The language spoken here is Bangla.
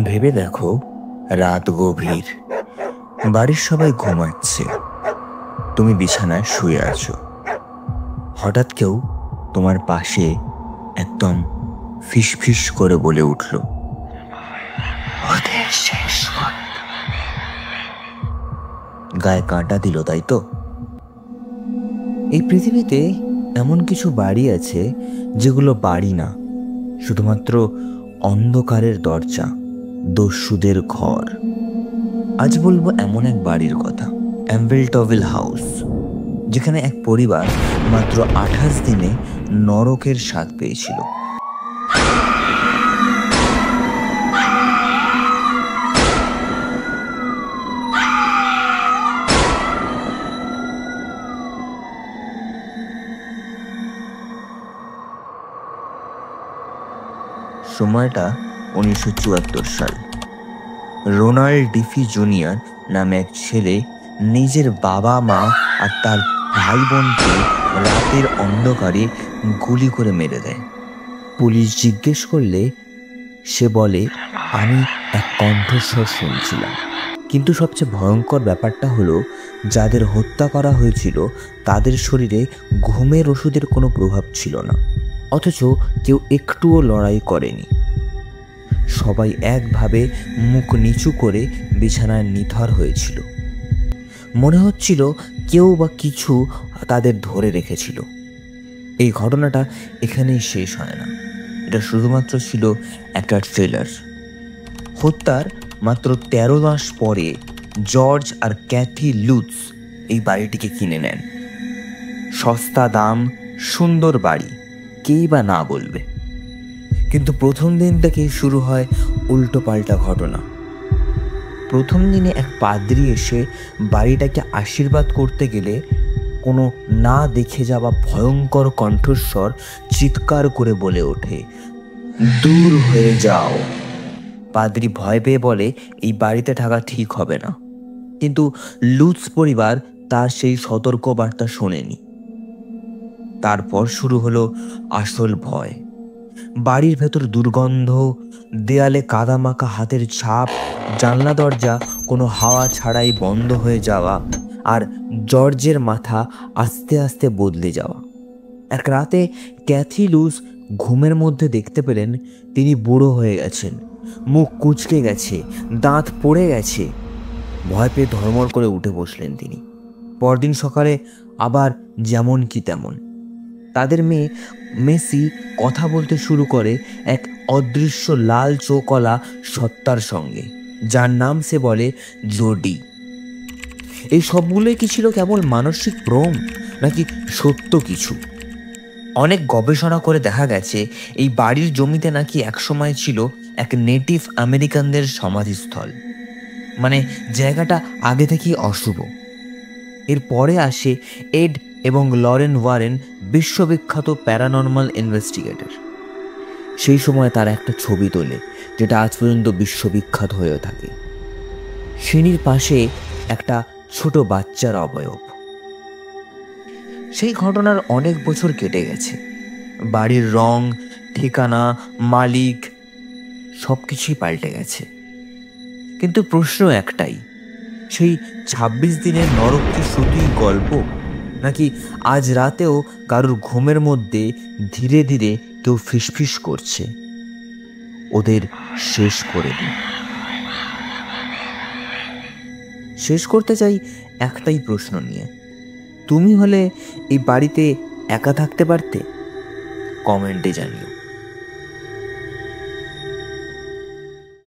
ভেবে দেখো, রাত গভীর, বাড়ির সবাই ঘুমাচ্ছে, তুমি বিছানায় শুয়ে আছো। হঠাৎ কেউ তোমার পাশে একদম ফিসফিস করে বলে উঠল, ওদের শেষ কর। গায়ে কাঁটা দিল, তাই তো? এই পৃথিবীতে এমন কিছু বাড়ি আছে যেগুলো বাড়ি না, শুধুমাত্র অন্ধকারের দরজা, দস্যুদের ঘর। আজ বলবো এমন এক বাড়ির কথা, অ্যাম্বেলটভিল হাউস, যেখানে এক পরিবার মাত্র 28 দিনে নরকের স্বাদ পেয়েছিল। সময়টা 1974 সাল। রোনাল্ড ডিফি জুনিয়র নামে এক ছেলে নিজের বাবা মা আর তার ভাই বোনকে রাতের অন্ধকারে গুলি করে মেরে দেয়। পুলিশ জিজ্ঞেস করলে সে বলে, আমি এক কণ্ঠস্বর শুনছিলাম। কিন্তু সবচেয়ে ভয়ঙ্কর ব্যাপারটা হলো, যাদের হত্যা করা হয়েছিল তাদের শরীরে ঘুমের ওষুধের কোনো প্রভাব ছিল না, অথচ কেউ একটুও লড়াই করেনি। সবাই একভাবে মুখ নিচু করে বিছানায় নিথর হয়েছিল। মনে হচ্ছিল কেউ বা কিছু তাদের ধরে রেখেছিল। এই ঘটনাটা এখানেই শেষ হয় না, এটা শুধুমাত্র ছিল একটা ট্রেলার। হত্যার মাত্র 13 মাস পরে জর্জ আর ক্যাথি লুটস এই বাড়িটিকে কিনে নেন। সস্তা দাম, সুন্দর বাড়ি, কেই বা না বলবে। কিন্তু প্রথম দিন থেকেই শুরু হয় উল্টো পাল্টা ঘটনা। প্রথম দিনে এক পাদ্রী এসে বাড়িটাকে আশীর্বাদ করতে গেলে কোনো না দেখে যাওয়া ভয়ঙ্কর কণ্ঠস্বর চিৎকার করে বলে ওঠে, দূর হয়ে যাও। পাদ্রী ভয় পেয়ে বলে, এই বাড়িতে থাকা ঠিক হবে না। কিন্তু লুটস পরিবার তার সেই সতর্ক বার্তা শোনেনি। তারপর শুরু হলো আসল ভয়। বাড়ির ভেতর দুর্গন্ধ, দেয়ালে কাদামাখা হাতের ছাপ, জানলা দরজা কোনো হাওয়া ছাড়াই বন্ধ হয়ে যাওয়া, আর জর্জের মাথা আস্তে আস্তে বদলে যাওয়া। এক রাতে ক্যাথি লুস ঘুমের মধ্যে দেখতে পেলেন তিনি বুড়ো হয়ে গেছেন, মুখ কুঁচকে গেছে, দাঁত পড়ে গেছে। ভয় পেয়ে ধর্মর করে উঠে বসলেন তিনি। পরদিন সকালে আবার যেমন কি তেমন। তাদের মেয়ে মেসি কথা বলতে শুরু করে এক অদৃশ্য লাল চোখওয়ালা সত্তার সঙ্গে, যার নাম সে বলে জোডি। এই সবগুলোই কি ছিল কেবল মানসিক ভ্রম, নাকি সত্য কিছু? অনেক গবেষণা করে দেখা গেছে এই বাড়ির জমিতে নাকি একসময় ছিল এক নেটিভ আমেরিকানদের সমাধিস্থল। মানে জায়গাটা আগে থেকেই অশুভ। এরপরে আসে এড এবং লরেন ওয়ারেন, বিশ্ববিখ্যাত প্যারানর্মাল ইনভেস্টিগেটর। সেই সময় তারা একটা ছবি তোলে, যেটা আজ পর্যন্ত বিশ্ববিখ্যাত হয়ে থাকে। সিঁড়ির পাশে একটা ছোট বাচ্চার অবয়ব। সেই ঘটনার অনেক বছর কেটে গেছে। বাড়ির রং, ঠিকানা, মালিক সবকিছুই পাল্টে গেছে। কিন্তু প্রশ্ন একটাই, সেই 26 দিনের নরক কি শুধুই গল্প, নাকি আজ রাতেও কারোর ঘুমের মধ্যে ধীরে ধীরে কেউ ফিসফিস করছে, ওদের শেষ করে দিন? শেষ করতে চাই একটাই প্রশ্ন নিয়ে, তুমি হলে এই বাড়িতে একা থাকতে পারতে? কমেন্টে জানিও।